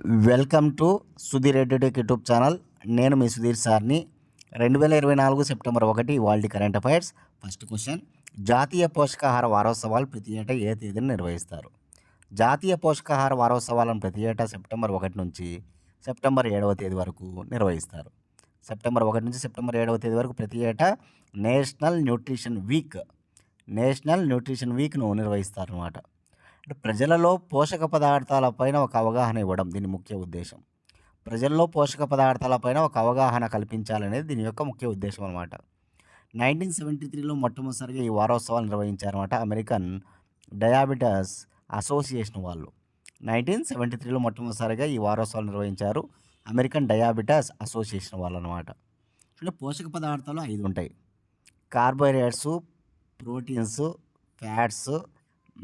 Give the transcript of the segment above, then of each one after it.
Welcome to Sudheer edutech YouTube channel. నేను మీ సుధీర్ సార్ని. 2024 September 1 world current affairs. First question, జాతీయ పోషకాహార వారోత్సవాలు ప్రతి ఏటా ఏ తేదీన నిర్వహిస్తారు? జాతీయ పోషకాహార వారోత్సవాలను ప్రతి ఏటా సెప్టెంబర్ 1 నుంచి సెప్టెంబర్ 7వ తేదీ వరకు నిర్వహిస్తారు. సెప్టెంబర్ 1 నుంచి సెప్టెంబర్ 7వ తేదీ వరకు ప్రతి ఏటా నేషనల్ న్యూట్రిషన్ వీక్ను నిర్వహిస్తారన్నమాట. ప్రజలలో పోషక పదార్థాలపైన ఒక అవగాహన ఇవ్వడం దీని ముఖ్య ఉద్దేశం. ప్రజల్లో పోషక పదార్థాలపైన ఒక అవగాహన కల్పించాలనేది దీని యొక్క ముఖ్య ఉద్దేశం అనమాట. 1973లో మొట్టమొదటిసారిగా ఈ వారోత్సవాలు నిర్వహించారన్నమాట అమెరికన్ డయాబెటస్ అసోసియేషన్ వాళ్ళు. 1973లో మొట్టమొదటిసారిగా ఈ వారోత్సవాలు నిర్వహించారు అమెరికన్ డయాబెటస్ అసోసియేషన్ వాళ్ళు అనమాట. అంటే పోషక పదార్థాలు 5 ఉంటాయి: కార్బోహైడ్రేట్స్, ప్రోటీన్స్, ఫ్యాట్స్,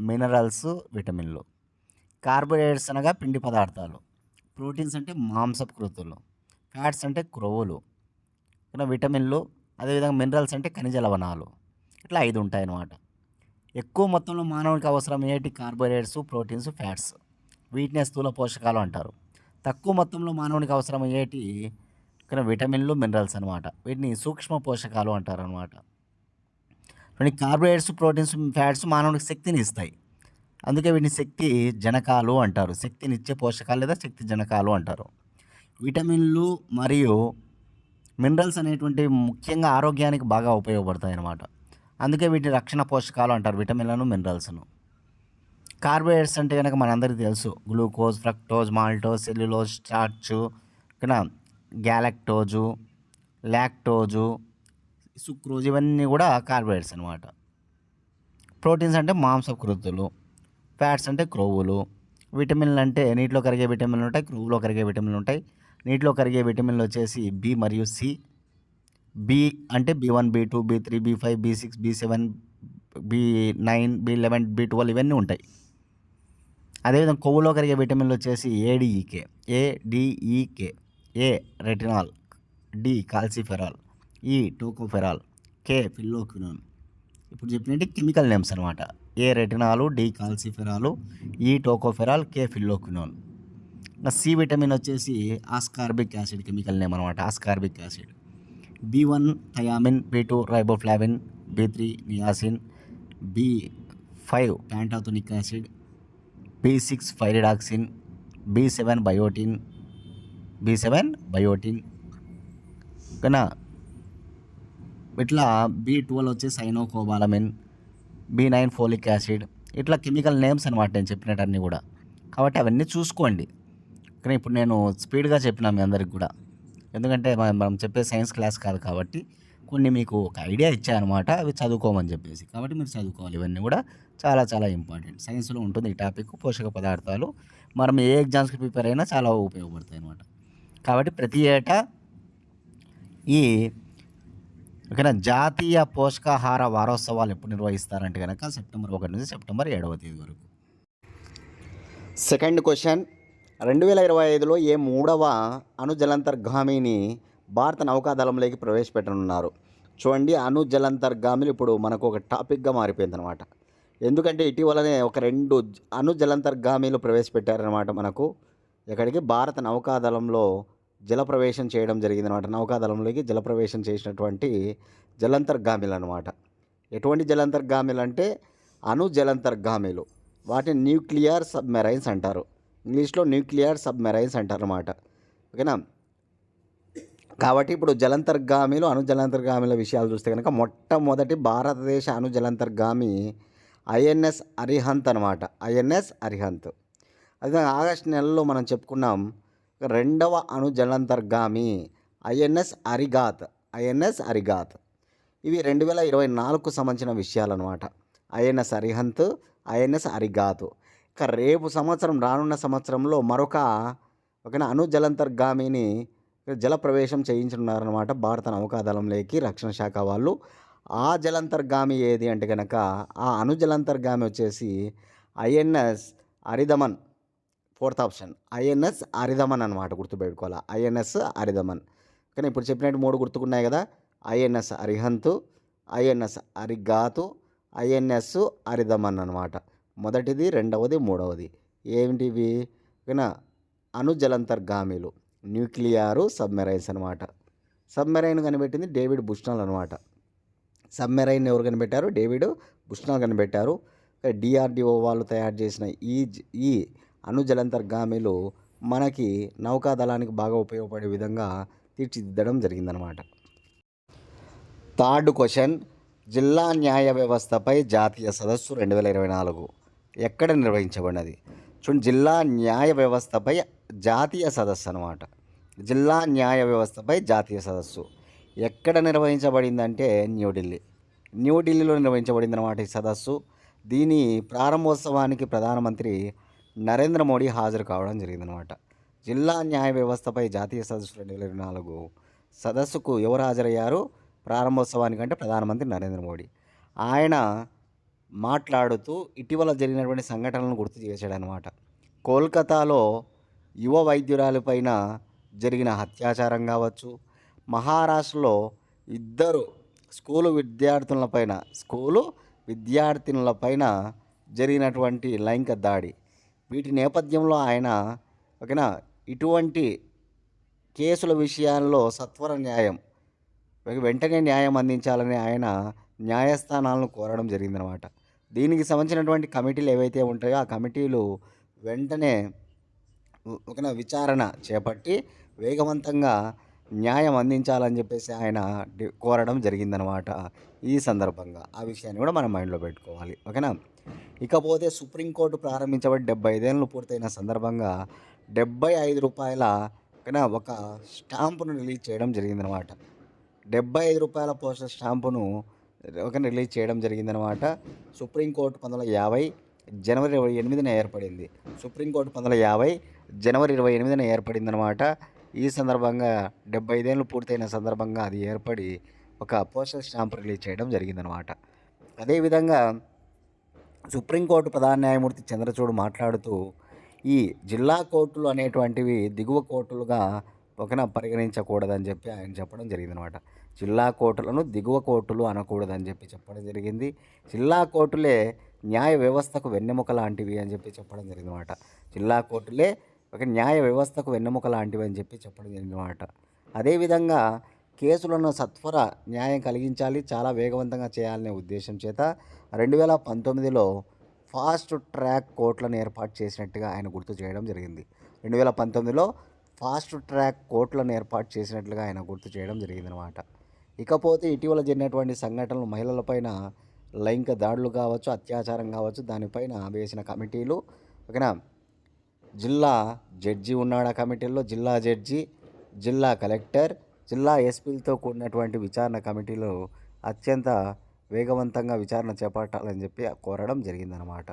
మినరల్స్, విటమిన్లు. కార్బోహైడ్రేట్స్ అనగా పిండి పదార్థాలు, ప్రోటీన్స్ అంటే మాంసపు కృతులు, ఫ్యాట్స్ అంటే క్రొవ్వులు, విటమిన్లు, అదేవిధంగా మినరల్స్ అంటే ఖనిజ లవణాలు. ఇట్లా 5 ఉంటాయి అన్నమాట. ఎక్కువ మొత్తంలో మానవునికి అవసరం ఏంటి? Carbohydrates, proteins, fats. వీటినే స్థూల పోషకాలు అంటారు. తక్కువ మొత్తంలో మానవునికి అవసరం ఏంటి? విటమిన్లు, మినరల్స్ అనమాట. వీటిని సూక్ష్మ పోషకాలు అంటారు అనమాట. కార్బోహైడ్రేట్స్, ప్రోటీన్స్, ఫ్యాట్స్ మానవునికి శక్తిని ఇస్తాయి. అందుకే వీటిని శక్తి జనకాలు అంటారు. శక్తినిచ్చే పోషకాలు లేదా శక్తి జనకాలు అంటారు. విటమిన్లు మరియు మినరల్స్ అనేటువంటి ముఖ్యంగా ఆరోగ్యానికి బాగా ఉపయోగపడతాయి అన్నమాట. అందుకే వీటిని రక్షణ పోషకాలు అంటారు, విటమిన్లను, మినరల్స్ను. కార్బోహైడ్రేట్స్ అంటే కనుక మనందరికీ తెలుసు: glucose, fructose, maltose, cellulose, starch, galactose, lactose, sucrose, ఇవన్నీ కూడా కార్బోహైడ్రేట్స్ అనమాట. ప్రోటీన్స్ అంటే మాంసకృతులు, ఫ్యాట్స్ అంటే క్రొవ్వులు, విటమిన్లు అంటే నీటిలో కరిగే విటమిన్లు ఉంటాయి, క్రొవ్వులో కరిగే విటమిన్లు ఉంటాయి. నీటిలో కరిగే విటమిన్లు వచ్చేసి బి మరియు సి. బి అంటే B1, B2, B3, B5, B6, B7, B9, B11, B12 ఇవన్నీ ఉంటాయి. అదేవిధంగా కొవ్వులో కరిగే విటమిన్లు వచ్చేసి ఏడిఈకే. ఏ రెటినాల్, డి కాల్సిఫెరాల్, ఈ టోకోఫెరాల్, కే ఫిల్లోక్వినోన్. ఇప్పుడు చెప్పినట్టు కెమికల్ నేమ్స్ అనమాట. ఏ రెటినాలు, D calciferol, E tocopherol, K phylloquinone. C vitamin వచ్చేసి ఆస్కార్బిక్ యాసిడ్ కెమికల్ నేమ్ అనమాట, ascorbic acid. B1 thiamine, B2 riboflavin, B3 niacin, B5 pantothenic acid, B6 pyridoxine, B7 biotin. ఇట్లా B12 వచ్చి cyanocobalamin, B9 folic acid. ఇట్లా chemical names అనమాట నేను చెప్పినట్టు అన్నీ కూడా. కాబట్టి అవన్నీ చూసుకోండి. కానీ ఇప్పుడు నేను స్పీడ్గా చెప్పినా మీ అందరికి కూడా, ఎందుకంటే మనం చెప్పే సైన్స్ క్లాస్ కాదు కాబట్టి కొన్ని మీకు ఒక ఐడియా ఇచ్చాయన్నమాట, అవి చదువుకోమని చెప్పేసి. కాబట్టి మీరు చదువుకోవాలి. ఇవన్నీ కూడా చాలా చాలా ఇంపార్టెంట్. సైన్స్లో ఉంటుంది ఈ టాపిక్, పోషక పదార్థాలు. మనం ఏ ఎగ్జామ్స్కి ప్రిపేర్ అయినా చాలా ఉపయోగపడతాయి అన్నమాట. కాబట్టి ప్రతి ఏటా ఈ జాతీయ పోషకాహార వారోత్సవాలు ఎప్పుడు నిర్వహిస్తారంటే కనుక సెప్టెంబర్ 1 నుంచి సెప్టెంబర్ 7వ తేదీ వరకు. సెకండ్ క్వశ్చన్, 2025లో ఏ 3వ అణుజలంతర్గామిని భారత నౌకాదళంలోకి ప్రవేశపెట్టనున్నారు? చూడండి, అణుజలంతర్గామిలు ఇప్పుడు మనకు ఒక టాపిక్గా మారిపోయింది అనమాట. ఎందుకంటే ఇటీవలనే ఒక 2 అణుజలంతర్గామిలు ప్రవేశపెట్టారనమాట మనకు. ఎక్కడికి? భారత నౌకాదళంలో జలప్రవేశం చేయడం జరిగిందనమాట. నౌకాదళంలోకి జలప్రవేశం చేసినటువంటి జలంతర్గామిలు అనమాట. ఎటువంటి జలంతర్గామిలు అంటే అణుజలంతర్గామిలు. వాటిని న్యూక్లియర్ సబ్మెరైన్స్ అంటారు. ఇంగ్లీష్లో న్యూక్లియర్ సబ్మెరైన్స్ అంటారు అన్నమాట. ఓకేనా? కాబట్టి ఇప్పుడు జలంతర్గామిలు, అణుజలంతర్గామిల విషయాలు చూస్తే కనుక మొట్టమొదటి భారతదేశ అణుజలంతర్గామి INS అరిహంత్ అనమాట. INS అరిహంత్. అదే ఆగస్టు నెలలో మనం చెప్పుకున్నాం 2వ అణుజలంతర్గామి INS అరిగాత్. ఇవి 2024కు సంబంధించిన విషయాలన్నమాట. INS Arihant, INS Arighat. ఇక రేపు సంవత్సరం, రానున్న సంవత్సరంలో మరొక అణుజలంతర్గామిని జలప్రవేశం చేయించనున్నారన్నమాట భారత నౌకాదళంలోకి రక్షణ శాఖ వాళ్ళు. ఆ జలంతర్గామి ఏది అంటే కనుక ఆ అణుజలంతర్గామి వచ్చేసి INS అరిదమన్. 4th ఆప్షన్ INS అరిదమన్ అనమాట, గుర్తుపెట్టుకోవాలి. INS అరిదమన్. కానీ ఇప్పుడు చెప్పినట్టు 3 గుర్తుకున్నాయి కదా: INS అరిహంత్, INS అరిగాతు, INS అరిదమన్ అనమాట. మొదటిది, రెండవది, మూడవది. ఏమిటివి? ఓకేనా? అణుజలంతర్గామిలు, న్యూక్లియర్ సబ్మెరైన్స్ అనమాట. సబ్మెరైన్ కనిపెట్టింది డేవిడ్ బుష్నల్ అనమాట. సబ్మెరైన్ ఎవరు కనిపెట్టారు? డేవిడ్ బుష్నల్ కనిపెట్టారు. డిఆర్డిఓ వాళ్ళు తయారు చేసిన ఈ అణుజలంతర్గామిలు మనకి నౌకాదళానికి బాగా ఉపయోగపడే విధంగా తీర్చిదిద్దడం జరిగిందనమాట. థర్డ్ క్వశ్చన్, జిల్లా న్యాయ వ్యవస్థపై జాతీయ సదస్సు 2024 ఎక్కడ నిర్వహించబడినది? చూడండి, జిల్లా న్యాయ వ్యవస్థపై జాతీయ సదస్సు అనమాట. జిల్లా న్యాయ వ్యవస్థపై జాతీయ సదస్సు ఎక్కడ నిర్వహించబడిందంటే న్యూఢిల్లీలో నిర్వహించబడింది అనమాట ఈ సదస్సు. దీని ప్రారంభోత్సవానికి ప్రధానమంత్రి నరేంద్ర మోడీ హాజరు కావడం జరిగిందనమాట. జిల్లా న్యాయ వ్యవస్థపై జాతీయ సదస్సు 2024 సదస్సుకు ఎవరు హాజరయ్యారు? ప్రారంభోత్సవానికంటే ప్రధానమంత్రి నరేంద్ర మోడీ. ఆయన మాట్లాడుతూ ఇటీవల జరిగినటువంటి సంఘటనలను గుర్తు చేశాడనమాట. కోల్కతాలో యువ వైద్యురాలిపైన జరిగిన అత్యాచారం కావచ్చు, మహారాష్ట్రలో ఇద్దరు స్కూలు విద్యార్థినులపైన జరిగినటువంటి లైంగిక దాడి, వీటి నేపథ్యంలో ఆయన ఓకేనా ఇటువంటి కేసుల విషయాల్లో సత్వర న్యాయం, వెంటనే న్యాయం అందించాలని ఆయన న్యాయస్థానాలను కోరడం జరిగిందనమాట. దీనికి సంబంధించినటువంటి కమిటీలు ఏవైతే ఉంటాయో ఆ కమిటీలు వెంటనే ఒక విచారణ చేపట్టి వేగవంతంగా న్యాయం అందించాలని చెప్పేసి ఆయన కోరడం జరిగిందనమాట. ఈ సందర్భంగా ఆ విషయాన్ని కూడా మనం మైండ్లో పెట్టుకోవాలి, ఓకేనా. ఇకపోతే సుప్రీంకోర్టు ప్రారంభించబడి 75 ఏళ్ళు పూర్తయిన సందర్భంగా 75 రూపాయల ఓకేనా ఒక స్టాంపును రిలీజ్ చేయడం జరిగిందనమాట. 75 రూపాయల పోస్టల్ స్టాంపును రిలీజ్ చేయడం జరిగిందనమాట. సుప్రీంకోర్టు 1950 జనవరి 28న ఏర్పడింది. సుప్రీంకోర్టు 1950 జనవరి 28న ఏర్పడిందనమాట. ఈ సందర్భంగా 75 ఏళ్ళు పూర్తయిన సందర్భంగా అది ఏర్పడి ఒక పోస్టల్ స్టాంప్ రిలీజ్ చేయడం జరిగిందనమాట. అదేవిధంగా సుప్రీంకోర్టు ప్రధాన న్యాయమూర్తి చంద్రచూడ్ మాట్లాడుతూ ఈ జిల్లా కోర్టులు అనేటువంటివి దిగువ కోర్టులుగా పరిగణించకూడదని చెప్పి ఆయన చెప్పడం జరిగిందనమాట. జిల్లా కోర్టులను దిగువ కోర్టులు అనకూడదని చెప్పి చెప్పడం జరిగింది. జిల్లా కోర్టులే న్యాయ వ్యవస్థకు వెన్నెముక లాంటివి అని చెప్పి చెప్పడం జరిగిందనమాట. జిల్లా కోర్టులే న్యాయ వ్యవస్థకు వెన్నెముక లాంటివి అని చెప్పి చెప్పడం జరిగిందనమాట. అదేవిధంగా కేసులను సత్వర న్యాయం కలిగించాలి, చాలా వేగవంతంగా చేయాలనే ఉద్దేశం చేత 2019లో ఫాస్ట్ ట్రాక్ కోర్టులను ఏర్పాటు చేసినట్టుగా ఆయన గుర్తు చేయడం జరిగింది. 2019లో ఫాస్ట్ ట్రాక్ కోర్టులను ఏర్పాటు చేసినట్లుగా ఆయన గుర్తు చేయడం జరిగిందనమాట. ఇకపోతే ఇటీవల జరిగినటువంటి సంఘటనలు, మహిళలపైన లైంగిక దాడులు కావచ్చు, అత్యాచారం కావచ్చు, దానిపైన వేసిన కమిటీలు ఓకేనా. జిల్లా జడ్జి ఉన్నాడు ఆ కమిటీల్లో. జిల్లా జడ్జి, జిల్లా కలెక్టర్, జిల్లా ఎస్పీలతో కూడినటువంటి విచారణ కమిటీలు అత్యంత వేగవంతంగా విచారణ చేపట్టాలని చెప్పి కోరడం జరిగిందనమాట.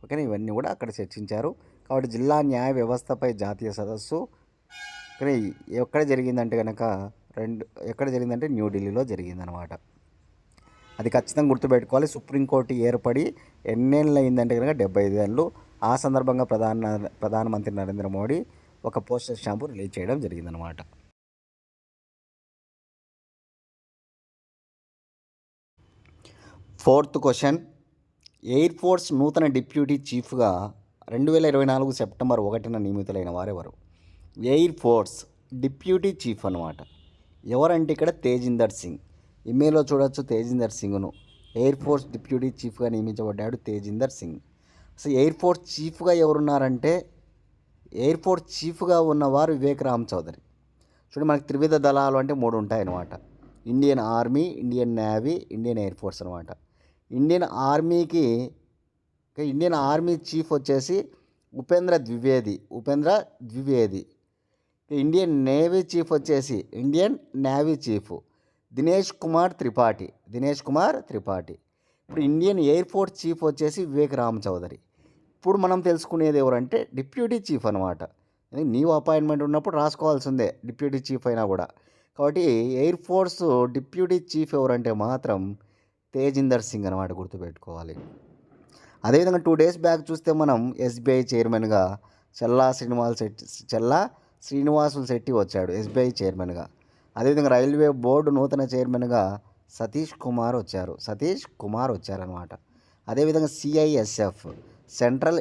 ఓకేనా, ఇవన్నీ కూడా అక్కడ చర్చించారు. కాబట్టి జిల్లా న్యాయ వ్యవస్థపై జాతీయ సదస్సు కానీ ఎక్కడ జరిగిందంటే కనుక ఎక్కడ జరిగిందంటే న్యూఢిల్లీలో జరిగిందనమాట. అది ఖచ్చితంగా గుర్తుపెట్టుకోవాలి. సుప్రీంకోర్టు ఏర్పడి ఎన్నేళ్ళు అయిందంటే కనుక 75 ఏళ్ళు. ఆ సందర్భంగా ప్రధానమంత్రి నరేంద్ర మోడీ ఒక పోస్టల్ స్టాంపు రిలీజ్ చేయడం జరిగిందనమాట. ఫోర్త్ క్వశ్చన్, ఎయిర్ ఫోర్స్ నూతన డిప్యూటీ చీఫ్గా 2024 సెప్టెంబర్ 1న నియమితులైన వారెవరు? ఎయిర్ ఫోర్స్ డిప్యూటీ చీఫ్ అనమాట. ఎవరంటే ఇక్కడ తేజిందర్ సింగ్. ఇమెయిల్లో చూడొచ్చు తేజిందర్ సింగ్ను. ఎయిర్ ఫోర్స్ డిప్యూటీ చీఫ్గా నియమించబడ్డాడు తేజిందర్ సింగ్. అసలు ఎయిర్ ఫోర్స్ చీఫ్గా ఎవరున్నారంటే ఎయిర్ ఫోర్స్ చీఫ్గా ఉన్నవారు వివేక్ రామ్ చౌదరి. చూడండి, మనకి త్రివిధ దళాలు అంటే 3 ఉంటాయి అన్నమాట. Indian army, Indian navy, Indian air force అనమాట. ఇండియన్ ఆర్మీ చీఫ్ వచ్చేసి Upendra Dwivedi. Indian navy chief వచ్చేసి Indian navy chief Dinesh Kumar Tripathi. ఇప్పుడు ఇండియన్ ఎయిర్ ఫోర్స్ చీఫ్ వచ్చేసి వివేక్ రామ్ చౌదరి. ఇప్పుడు మనం తెలుసుకునేది ఎవరంటే డిప్యూటీ చీఫ్ అనమాట. న్యూ అపాయింట్మెంట్ ఉన్నప్పుడు రాసుకోవాల్సిందే డిప్యూటీ చీఫ్ అయినా కూడా. కాబట్టి ఎయిర్ ఫోర్స్ డిప్యూటీ చీఫ్ ఎవరంటే మాత్రం తేజిందర్ సింగ్ అనమాట, గుర్తుపెట్టుకోవాలి. అదేవిధంగా 2 days బ్యాక్ చూస్తే మనం ఎస్బీఐ చైర్మన్గా చెల్లా శ్రీనివాసులు శెట్టి వచ్చాడు ఎస్బీఐ చైర్మన్గా. అదేవిధంగా రైల్వే బోర్డు నూతన చైర్మన్గా సతీష్ కుమార్ వచ్చారనమాట. అదేవిధంగా CISF central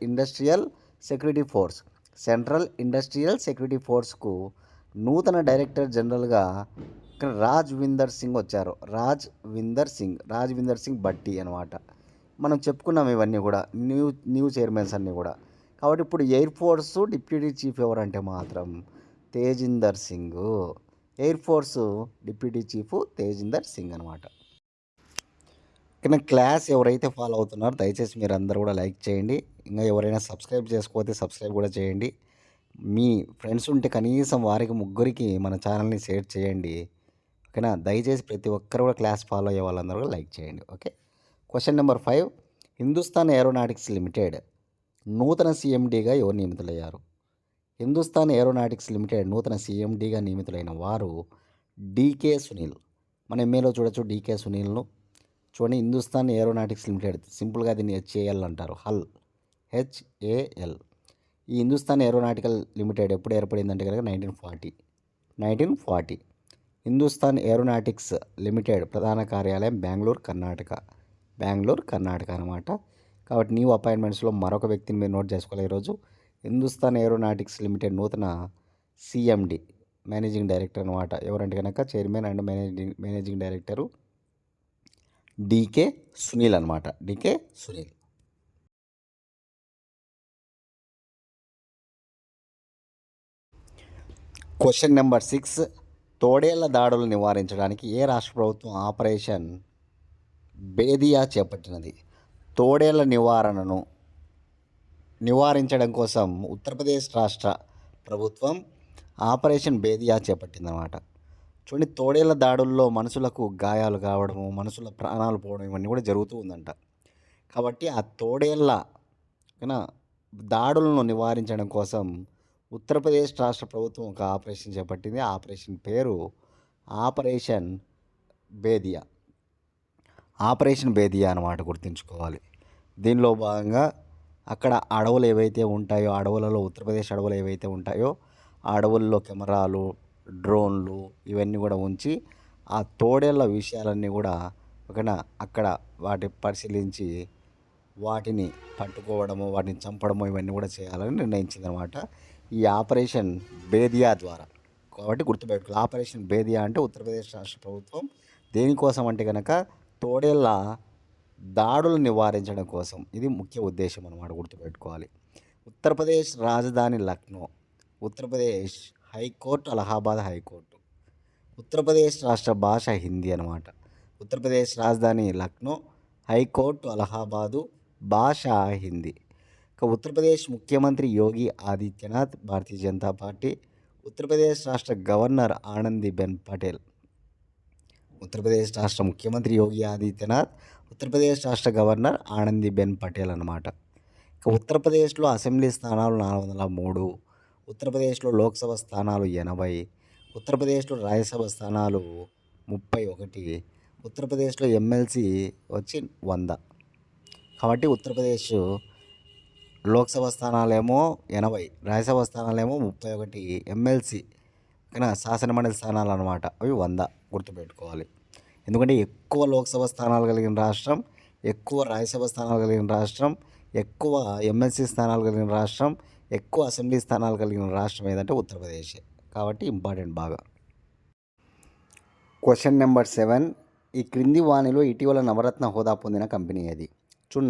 industrial security force central industrial security ఫోర్స్కు నూతన డైరెక్టర్ జనరల్గా రాజ్విందర్ సింగ్ వచ్చారు. రాజ్విందర్ సింగ్ భట్టి అనమాట. మనం చెప్పుకున్నాం ఇవన్నీ కూడా న్యూ చైర్మన్స్ అన్నీ కూడా. కాబట్టి ఇప్పుడు ఎయిర్ ఫోర్స్ డిప్యూటీ చీఫ్ ఎవరంటే మాత్రం Tejinder Singh. Air force deputy chief Tejinder Singh అనమాట. కానీ క్లాస్ ఎవరైతే ఫాలో అవుతున్నారో దయచేసి మీరు అందరూ కూడా లైక్ చేయండి. ఇంకా ఎవరైనా సబ్స్క్రైబ్ చేసుకోకపోతే సబ్స్క్రైబ్ కూడా చేయండి. మీ ఫ్రెండ్స్ ఉంటే కనీసం వారికి ముగ్గురికి మన ఛానల్ని షేర్ చేయండి. ఓకేనా. దయచేసి ప్రతి ఒక్కరు కూడా క్లాస్ ఫాలో అయ్యే వాళ్ళందరూ కూడా లైక్ చేయండి. Okay. Question number 5. Hindustan aeronautics limited నూతన సీఎండీగా ఎవరు నియమితులయ్యారు? హిందుస్థాన్ ఏరోనాటిక్స్ లిమిటెడ్ నూతన సీఎండీగా నియమితులైన వారు డీకే సునీల్. మన ఎంఏలో చూడొచ్చు డీకే సునీల్ను. చూడండి, హిందుస్థాన్ ఏరోనాటిక్స్ లిమిటెడ్, సింపుల్గా దీన్ని హెచ్ఏఎల్ అంటారు. హెచ్ఏఎల్. ఈ హిందుస్థాన్ ఏరోనాటికల్ లిమిటెడ్ ఎప్పుడు ఏర్పడిందంటే కనుక 1940. హిందుస్థాన్ ఏరోనాటిక్స్ లిమిటెడ్ ప్రధాన కార్యాలయం బెంగళూరు, కర్ణాటక అనమాట. కాబట్టి న్యూ అపాయింట్మెంట్స్లో మరొక వ్యక్తిని మీరు నోట్ చేసుకోవాలి ఈరోజు. హిందుస్థాన్ ఏరోనాటిక్స్ లిమిటెడ్ నూతన సిఎండి, మేనేజింగ్ డైరెక్టర్ అనమాట. ఎవరంటే కనుక chairman and managing director D K Sunil అనమాట. డీకే సునీల్. Question number 6. తోడేళ్ల దాడులు నివారించడానికి ఏ రాష్ట్ర ప్రభుత్వం ఆపరేషన్ బేదియా చేపట్టినది? తోడేళ్ల నివారించడం కోసం ఉత్తరప్రదేశ్ రాష్ట్ర ప్రభుత్వం ఆపరేషన్ బేదియా చేపట్టిందన్నమాట. చూడండి, తోడేళ్ల దాడుల్లో మనుషులకు గాయాలు కావడము, మనుషుల ప్రాణాలు పోవడం ఇవన్నీ కూడా జరుగుతూ ఉందంట. కాబట్టి ఆ తోడేళ్ల దాడులను నివారించడం కోసం ఉత్తరప్రదేశ్ రాష్ట్ర ప్రభుత్వం ఒక ఆపరేషన్ చేపట్టింది. ఆ ఆపరేషన్ పేరు ఆపరేషన్ బేదియా అనమాట, గుర్తుంచుకోవాలి. దీనిలో భాగంగా అక్కడ అడవులు ఏవైతే ఉంటాయో, అడవులలో ఉత్తరప్రదేశ్ అడవులు ఏవైతే ఉంటాయో ఆ అడవుల్లో కెమెరాలు, డ్రోన్లు ఇవన్నీ కూడా ఉంచి ఆ తోడేళ్ల విషయాలన్నీ కూడా అక్కడ వాటి పరిశీలించి వాటిని పట్టుకోవడము, వాటిని చంపడము ఇవన్నీ కూడా చేయాలని నిర్ణయించిందనమాట ఈ ఆపరేషన్ బేదియా ద్వారా. కాబట్టి గుర్తుపెట్టుకోవాలి, ఆపరేషన్ బేదియా అంటే ఉత్తరప్రదేశ్ రాష్ట్ర ప్రభుత్వం దేనికోసం అంటే కనుక తోడేళ్ల దాడులు నివారించడం కోసం. ఇది ముఖ్య ఉద్దేశం అనమాట, గుర్తుపెట్టుకోవాలి. ఉత్తరప్రదేశ్ రాజధాని లక్నో, ఉత్తరప్రదేశ్ హైకోర్టు అలహాబాద్ హైకోర్టు. ఉత్తరప్రదేశ్ రాష్ట్ర భాష హిందీ అనమాట. ఉత్తరప్రదేశ్ రాజధాని లక్నో, హైకోర్టు అలహాబాదు, భాష హిందీ. ఇక ఉత్తరప్రదేశ్ ముఖ్యమంత్రి యోగి ఆదిత్యనాథ్, భారతీయ జనతా పార్టీ. ఉత్తరప్రదేశ్ రాష్ట్ర గవర్నర్ ఆనందీబెన్ పటేల్. ఉత్తరప్రదేశ్ రాష్ట్ర ముఖ్యమంత్రి యోగి ఆదిత్యనాథ్, ఉత్తరప్రదేశ్ రాష్ట్ర గవర్నర్ ఆనందీబెన్ పటేల్ అనమాట. ఇక ఉత్తరప్రదేశ్లో అసెంబ్లీ స్థానాలు 403, ఉత్తరప్రదేశ్లో లోక్సభ స్థానాలు 80, ఉత్తరప్రదేశ్లో రాజ్యసభ స్థానాలు 31, ఉత్తరప్రదేశ్లో ఎమ్మెల్సీ వచ్చి 100. కాబట్టి ఉత్తరప్రదేశ్ లోక్సభ స్థానాలేమో 80, రాజ్యసభ స్థానాలేమో 31, ఎమ్మెల్సీ శాసనమండలి స్థానాలు అనమాట అవి 100. గుర్తుపెట్టుకోవాలి. ఎందుకంటే ఎక్కువ లోక్సభ స్థానాలు కలిగిన రాష్ట్రం, ఎక్కువ రాజ్యసభ స్థానాలు కలిగిన రాష్ట్రం, ఎక్కువ ఎమ్మెల్సీ స్థానాలు కలిగిన రాష్ట్రం, ఎక్కువ అసెంబ్లీ స్థానాలు కలిగిన రాష్ట్రం ఏదంటే ఉత్తరప్రదేశ్. కాబట్టి ఇంపార్టెంట్ బాగా. Question number 7. ఈ క్రింది వాణిలో ఇటీవల నవరత్న హోదా పొందిన కంపెనీ ఏది?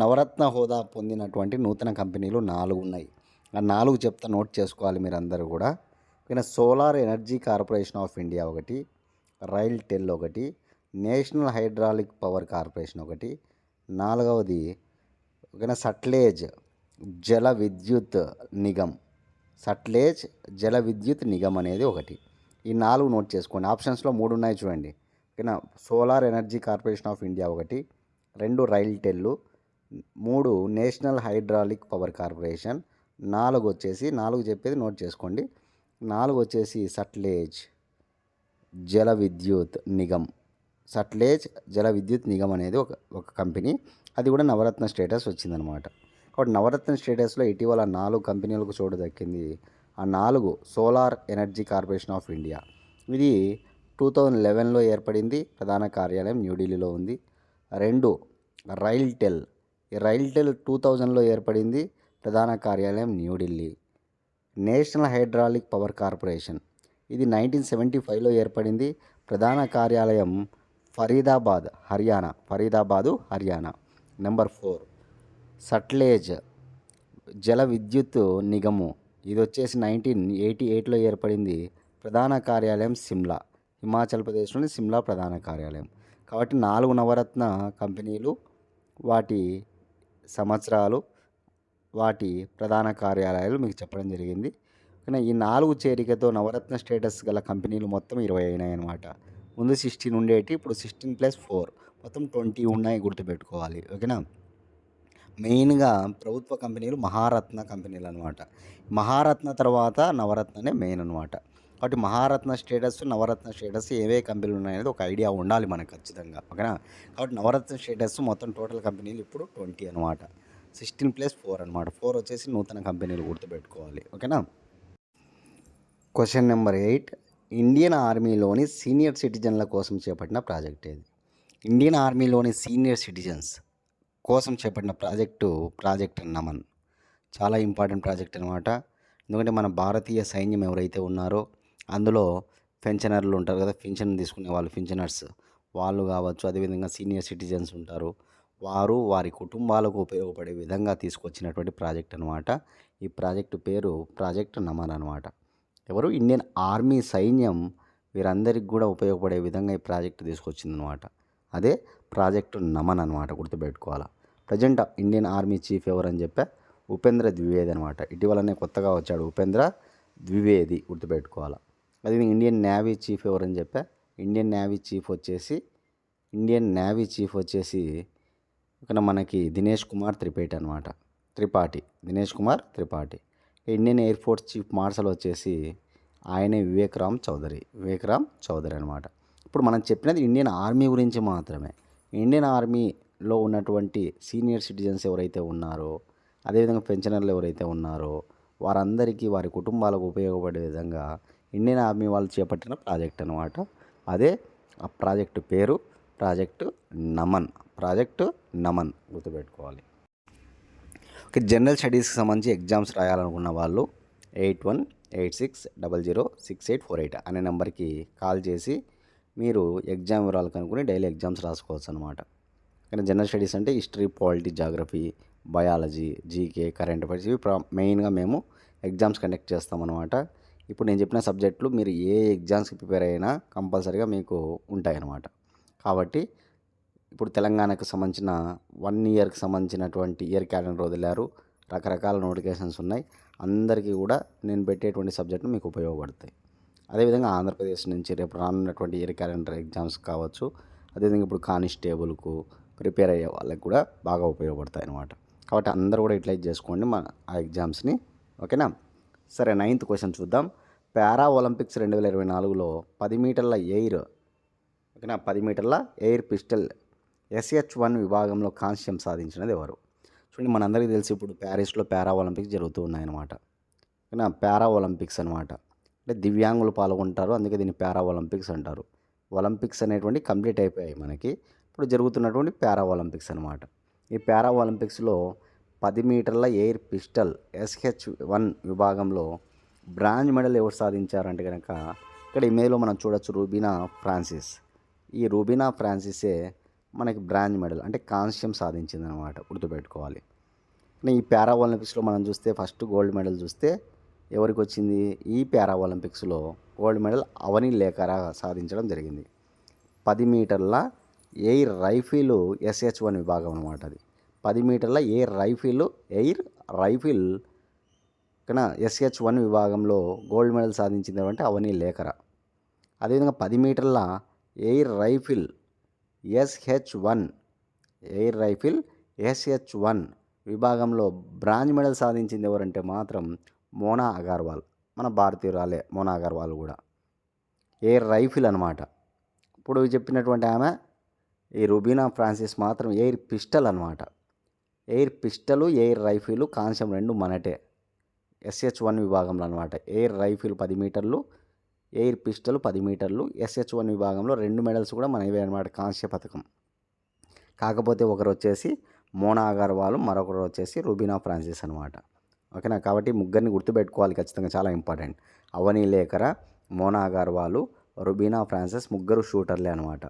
నవరత్న హోదా పొందినటువంటి నూతన కంపెనీలు 4 ఉన్నాయి. ఆ 4 చెప్తా, నోట్ చేసుకోవాలి మీరందరూ కూడా. Solar energy corporation of India ఒకటి, రైల్టెల్ ఒకటి, నేషనల్ హైడ్రాలిక్ పవర్ కార్పొరేషన్ ఒకటి, 4వది సట్లెజ్ జల విద్యుత్ నిగమ్ అనేది ఒకటి. ఈ 4 నోట్ చేసుకోండి. ఆప్షన్స్లో 3 ఉన్నాయి చూడండి. Solar energy corporation of India ఒకటి, 2 RailTel, 3 national hydraulic power corporation, 4 వచ్చేసి 4 చెప్పేది నోట్ చేసుకోండి. 4 వచ్చేసి సట్లెజ్ జల విద్యుత్ నిగమ్ అనేది ఒక కంపెనీ. అది కూడా నవరత్న స్టేటస్ వచ్చిందనమాట. కాబట్టి నవరత్న స్టేటస్లో ఇటీవల 4 కంపెనీలకు చోటు దక్కింది. ఆ 4 solar energy corporation of India, ఇది 2011లో ఏర్పడింది. ప్రధాన కార్యాలయం న్యూఢిల్లీలో ఉంది. 2 రైల్టెల్ 2000లో ఏర్పడింది. ప్రధాన కార్యాలయం New Delhi. National hydraulic power corporation. ఇది 1975లో ఏర్పడింది. ప్రధాన కార్యాలయం ఫరీదాబాదు, హర్యానా. నెంబర్ 4 సట్లెజ్ జల విద్యుత్ నిగము. ఇది వచ్చేసి 1988లో ఏర్పడింది. ప్రధాన కార్యాలయం సిమ్లా, హిమాచల్ ప్రదేశ్లోని సిమ్లా ప్రధాన కార్యాలయం. కాబట్టి 4 నవరత్న కంపెనీలు, వాటి సంవత్సరాలు, వాటి ప్రధాన కార్యాలయాలు మీకు చెప్పడం జరిగింది. కానీ ఈ 4 చేరికతో నవరత్న స్టేటస్ గల కంపెనీలు మొత్తం 20 అయినాయి అన్నమాట. ముందు 16 ఉండేటి, ఇప్పుడు 16+4 మొత్తం 20 ఉన్నాయి, గుర్తుపెట్టుకోవాలి. ఓకేనా. మెయిన్గా ప్రభుత్వ కంపెనీలు మహారత్న కంపెనీలు అనమాట. మహారత్న తర్వాత నవరత్ననే మెయిన్ అనమాట. కాబట్టి మహారత్న స్టేటస్, నవరత్న స్టేటస్ ఏవే కంపెనీలు ఉన్నాయనేది ఒక ఐడియా ఉండాలి మనకు ఖచ్చితంగా. ఓకేనా. కాబట్టి నవరత్న స్టేటస్ మొత్తం టోటల్ కంపెనీలు ఇప్పుడు 20 అనమాట. 16+4 అనమాట. 4 వచ్చేసి నూతన కంపెనీలు, గుర్తుపెట్టుకోవాలి. ఓకేనా. Question number 8. ఇండియన్ ఆర్మీలోని సీనియర్ సిటిజన్ల కోసం చేపట్టిన ప్రాజెక్ట్ ఏది? ఇండియన్ ఆర్మీలోని సీనియర్ సిటిజన్స్ కోసం చేపట్టిన ప్రాజెక్ట్ నమన్. చాలా ఇంపార్టెంట్ ప్రాజెక్ట్ అనమాట. ఎందుకంటే మన భారతీయ సైన్యం ఎవరైతే ఉన్నారో అందులో పెన్షనర్లు ఉంటారు కదా, పెన్షన్ తీసుకునే వాళ్ళు, పెన్షనర్స్ వాళ్ళు కావచ్చు, అదేవిధంగా సీనియర్ సిటిజన్స్ ఉంటారు, వారు వారి కుటుంబాలకు ఉపయోగపడే విధంగా తీసుకొచ్చినటువంటి ప్రాజెక్ట్ అనమాట. ఈ ప్రాజెక్టు పేరు ప్రాజెక్ట్ నమన్ అనమాట. ఎవరు? ఇండియన్ ఆర్మీ సైన్యం వీరందరికీ కూడా ఉపయోగపడే విధంగా ఈ ప్రాజెక్టు తీసుకొచ్చిందనమాట. అదే ప్రాజెక్టు నమన్ అనమాట, గుర్తుపెట్టుకోవాలి. ప్రజెంట్ ఇండియన్ ఆర్మీ చీఫ్ ఎవరని చెప్పా? ఉపేంద్ర ద్వివేది అనమాట. ఇటీవలనే కొత్తగా వచ్చాడు ఉపేంద్ర ద్వివేది, గుర్తుపెట్టుకోవాలి. అది ఇండియన్ నేవీ చీఫ్ ఎవరని చెప్పా? ఇండియన్ నేవీ చీఫ్ వచ్చేసి ఇక్కడ మనకి Dinesh Kumar Tripathi. Indian air force chief marshal వచ్చేసి ఆయనే వివేక్ రామ్ చౌదరి అనమాట. ఇప్పుడు మనం చెప్పినది ఇండియన్ ఆర్మీ గురించి మాత్రమే. ఇండియన్ ఆర్మీలో ఉన్నటువంటి సీనియర్ సిటిజన్స్ ఎవరైతే ఉన్నారో, అదేవిధంగా పెన్షనర్లు ఎవరైతే ఉన్నారో వారందరికీ వారి కుటుంబాలకు ఉపయోగపడే విధంగా ఇండియన్ ఆర్మీ వాళ్ళు చేపట్టిన ప్రాజెక్ట్ అనమాట. అదే ఆ ప్రాజెక్టు పేరు ప్రాజెక్టు నమన్, గుర్తుపెట్టుకోవాలి. ఓకే. జనరల్ స్టడీస్కి సంబంధించి ఎగ్జామ్స్ రాయాలనుకున్న వాళ్ళు 8186006848 అనే నెంబర్కి కాల్ చేసి మీరు ఎగ్జామ్ వివరాలు కనుక్కొని డైలీ ఎగ్జామ్స్ రాసుకోవచ్చు అనమాట. కానీ జనరల్ స్టడీస్ అంటే history, polity, geography, biology, GK, current affairs ఇవి మెయిన్గా మేము ఎగ్జామ్స్ కండక్ట్ చేస్తామన్నమాట. ఇప్పుడు నేను చెప్పిన సబ్జెక్టులు మీరు ఏ ఎగ్జామ్స్కి ప్రిపేర్ అయినా కంపల్సరీగా మీకు ఉంటాయన్నమాట. కాబట్టి ఇప్పుడు తెలంగాణకు సంబంధించిన 1 ఇయర్కి సంబంధించినటువంటి ఇయర్ క్యాలెండర్ వదిలారు, రకరకాల నోటిఫికేషన్స్ ఉన్నాయి. అందరికీ కూడా నేను పెట్టేటువంటి సబ్జెక్టులు మీకు ఉపయోగపడతాయి. అదేవిధంగా ఆంధ్రప్రదేశ్ నుంచి రేపు రానున్నటువంటి ఇయర్ క్యాలెండర్ ఎగ్జామ్స్ కావచ్చు, అదేవిధంగా ఇప్పుడు కానిస్టేబుల్కు ప్రిపేర్ అయ్యే వాళ్ళకి కూడా బాగా ఉపయోగపడతాయి అన్నమాట. కాబట్టి అందరూ కూడా యూటిలైజ్ చేసుకోండి ఆ ఎగ్జామ్స్ని. ఓకేనా. సరే, 9th క్వశ్చన్ చూద్దాం. పారా ఒలింపిక్స్ 2024లో 10 మీటర్ల ఎయిర్ పిస్టల్ SH1 విభాగంలో కాంస్యం సాధించినది ఎవరు? చూడండి, మనందరికీ తెలిసి ఇప్పుడు ప్యారిస్లో పారా ఒలింపిక్స్ జరుగుతూ ఉన్నాయన్నమాట. ఓకేనా. పారా ఒలింపిక్స్ అనమాట. అంటే దివ్యాంగులు పాల్గొంటారు, అందుకే దీన్ని పారా ఒలింపిక్స్ అంటారు. ఒలింపిక్స్ అనేటువంటి కంప్లీట్ అయిపోయాయి మనకి. ఇప్పుడు జరుగుతున్నటువంటి పారా ఒలింపిక్స్ అనమాట. ఈ పారా ఒలింపిక్స్లో 10 మీటర్ల ఎయిర్ పిస్టల్ SH1 విభాగంలో బ్రాంజ్ మెడల్ ఎవరు సాధించారంటే కనుక ఇక్కడ ఇమేజ్లో మనం చూడొచ్చు రూబీనా ఫ్రాన్సిస్. ఈ రూబీనా ఫ్రాన్సిసే మనకి బ్రాంజ్ మెడల్ అంటే కాంస్యం సాధించింది అనమాట, గుర్తుపెట్టుకోవాలి. ఈ పారా ఒలింపిక్స్లో మనం చూస్తే ఫస్ట్ గోల్డ్ మెడల్ చూస్తే ఎవరికి వచ్చింది? ఈ పారా ఒలింపిక్స్లో గోల్డ్ మెడల్ అవని లేఖరా సాధించడం జరిగింది. 10 మీటర్ల ఎయిర్ రైఫిల్ SH1 విభాగం అనమాట. అది 10 మీటర్ల ఎయిర్ రైఫిల్ కన్నా SH1 విభాగంలో గోల్డ్ మెడల్ సాధించింది అంటే అవని లేఖరా. అదేవిధంగా 10 మీటర్ల ఎయిర్ రైఫిల్ SH1 విభాగంలో బ్రాంజ్ మెడల్ సాధించింది ఎవరంటే మాత్రం మోనా అగర్వాల్, మన భారతీయురాలే మోనా అగర్వాల్ కూడా. ఎయిర్ రైఫిల్ అనమాట. ఇప్పుడు చెప్పినటువంటి ఆమె ఈ రుబీనా ఫ్రాన్సిస్ మాత్రం ఎయిర్ పిస్టల్ అనమాట. Air pistol, air rifle కాంస్యం 2 మనటే SH1 విభాగంలో అనమాట. ఎయిర్ రైఫిల్ 10 మీటర్లు, ఎయిర్ పిస్టల్ 10 మీటర్లు, SH1 విభాగంలో 2 మెడల్స్ కూడా మనవే అనమాట, కాంస్య పథకం. కాకపోతే ఒకరు వచ్చేసి మోనా అగర్వాల్, మరొకరు వచ్చేసి రుబీనా ఫ్రాన్సిస్ అనమాట. ఓకేనా. కాబట్టి ముగ్గురిని గుర్తుపెట్టుకోవాలి ఖచ్చితంగా, చాలా ఇంపార్టెంట్. అవని లేఖర, మోనా అగర్వాల్, రుబీనా ఫ్రాన్సిస్ ముగ్గురు షూటర్లే అనమాట.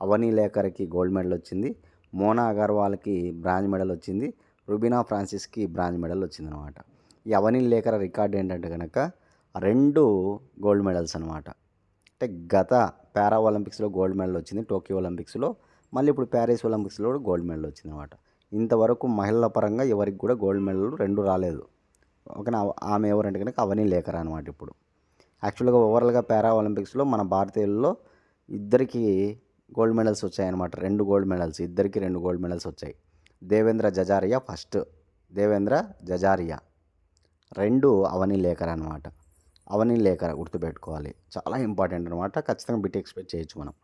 అవని లేఖర్కి గోల్డ్ మెడల్ వచ్చింది, మోనా అగర్వాల్కి బ్రాంజ్ మెడల్ వచ్చింది, రుబీనా ఫ్రాన్సిస్కి బ్రాంజ్ మెడల్ వచ్చిందనమాట. ఈ అవని లేఖర రికార్డ్ ఏంటంటే కనుక 2 గోల్డ్ మెడల్స్ అనమాట. అంటే గత పారా ఒలింపిక్స్లో గోల్డ్ మెడల్ వచ్చింది, టోక్యో ఒలింపిక్స్లో, మళ్ళీ ఇప్పుడు ప్యారిస్ ఒలింపిక్స్లో కూడా గోల్డ్ మెడల్ వచ్చింది అనమాట. ఇంతవరకు మహిళల పరంగా ఎవరికి కూడా గోల్డ్ మెడల్ 2 రాలేదు. ఓకేనా. ఆమె ఎవరంటే కనుక అవని లేఖర అనమాట. ఇప్పుడు యాక్చువల్గా ఓవరాల్గా పారా ఒలింపిక్స్లో మన భారతీయుల్లో ఇద్దరికి గోల్డ్ మెడల్స్ వచ్చాయన్నమాట. 2 గోల్డ్ మెడల్స్, ఇద్దరికి 2 గోల్డ్ మెడల్స్ వచ్చాయి. దేవేంద్ర జజారియా ఫస్ట్, దేవేంద్ర జజారియా. 2 అవని లేఖర అనమాట. అవని లేఖర గుర్తుపెట్టుకోవాలి, చాలా ఇంపార్టెంట్ అనమాట. ఖచ్చితంగా బిట్ ఎక్స్పెక్ట్ చేయొచ్చు మనం.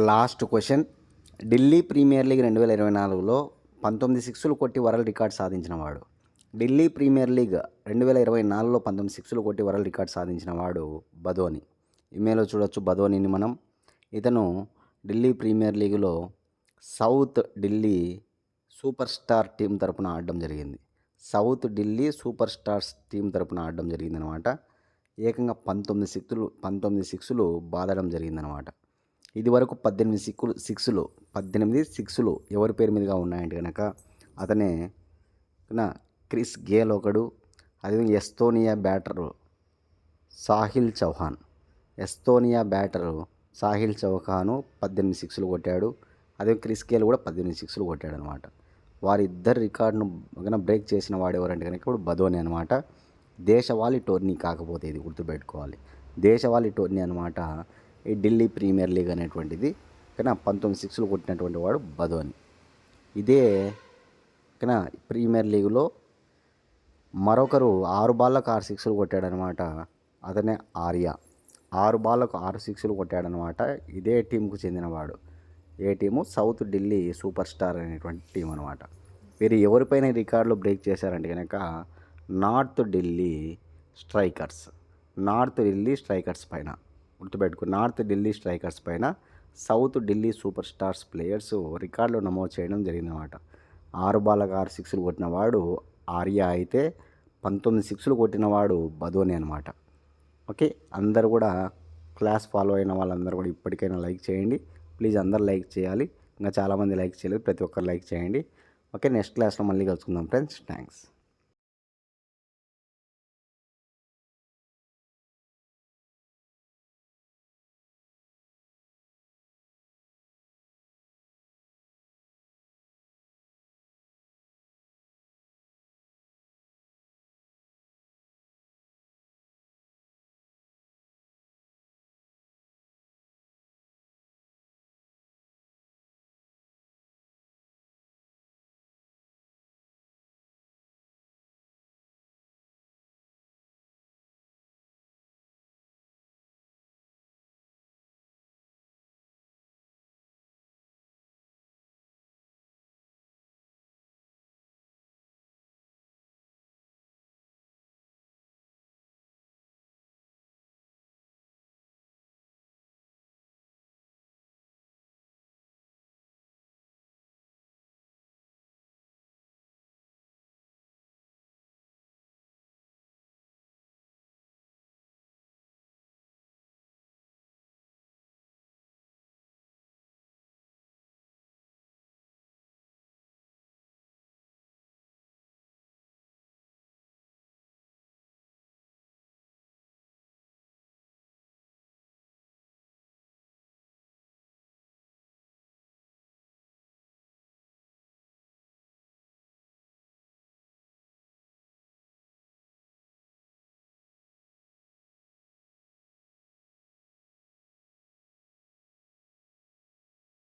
Last question. Delhi premier league 2024లో 19 సిక్సులు కొట్టి వరల్డ్ రికార్డ్ సాధించిన వాడు. ఢిల్లీ ప్రీమియర్ లీగ్ 2024లో 19 సిక్సులు కొట్టి వరల్డ్ రికార్డ్ సాధించిన వాడు బధోని. ఇమేలో చూడొచ్చు బధోనిని మనం. ఇతను ఢిల్లీ ప్రీమియర్ లీగ్లో south Delhi super star team తరపున ఆడడం జరిగింది. South Delhi super stars team తరపున ఆడడం జరిగిందనమాట. ఏకంగా 19 సిక్సులు బాదడం జరిగిందనమాట. ఇది వరకు 18 సిక్సులు ఎవరి పేరు మీదుగా ఉన్నాయంటే కనుక అతనే క్రిస్ గేల్ ఒకడు, అదేవిధంగా Estonia batter Sahil Chauhan. Estonia batter Sahil Chauhan 18 సిక్సులు కొట్టాడు. అదే క్రిస్ గేల్ కూడా 18 సిక్సులు కొట్టాడు అనమాట. వారిద్దరు రికార్డును బ్రేక్ చేసిన వాడు ఎవరంటే కనుక ఇప్పుడు బధోని అనమాట. దేశవాళీ టోర్నీ కాకపోతే ఇది గుర్తుపెట్టుకోవాలి, దేశవాళీ టోర్నీ అనమాట ఈ ఢిల్లీ ప్రీమియర్ లీగ్ అనేటువంటిది. కానీ 19 సిక్సులు కొట్టినటువంటి వాడు బధోని. ఇదే కానీ ప్రీమియర్ లీగ్లో మరొకరు 6 బాళ్ళకు 6 సిక్సులు కొట్టాడనమాట. అతనే ఆర్య. 6 బాళ్ళకు 6 సిక్సులు కొట్టాడనమాట. ఇదే టీంకు చెందినవాడు. ఏ team? South Delhi super star అనేటువంటి టీం అనమాట. వీరు ఎవరిపైన రికార్డులు బ్రేక్ చేశారంటే కనుక నార్త్ ఢిల్లీ స్ట్రైకర్స్ పైన గుర్తుపెట్టుకో. నార్త్ ఢిల్లీ స్ట్రైకర్స్ పైన south Delhi super stars players రికార్డులు నమోదు చేయడం జరిగిందన్నమాట. 6 బాళ్ళకు 6 సిక్సులు కొట్టినవాడు ఆర్య అయితే 19 సిక్సులు కొట్టినవాడు బధోని అనమాట. ఓకే, అందరు కూడా క్లాస్ ఫాలో అయిన వాళ్ళందరూ కూడా ఇప్పటికైనా లైక్ చేయండి ప్లీజ్. అందరు లైక్ చేయాలి, ఇంకా చాలామంది లైక్ చేయలేదు, ప్రతి ఒక్కరు లైక్ చేయండి. ఓకే, నెక్స్ట్ క్లాస్లో మళ్ళీ కలుసుకుందాం ఫ్రెండ్స్. థ్యాంక్స్.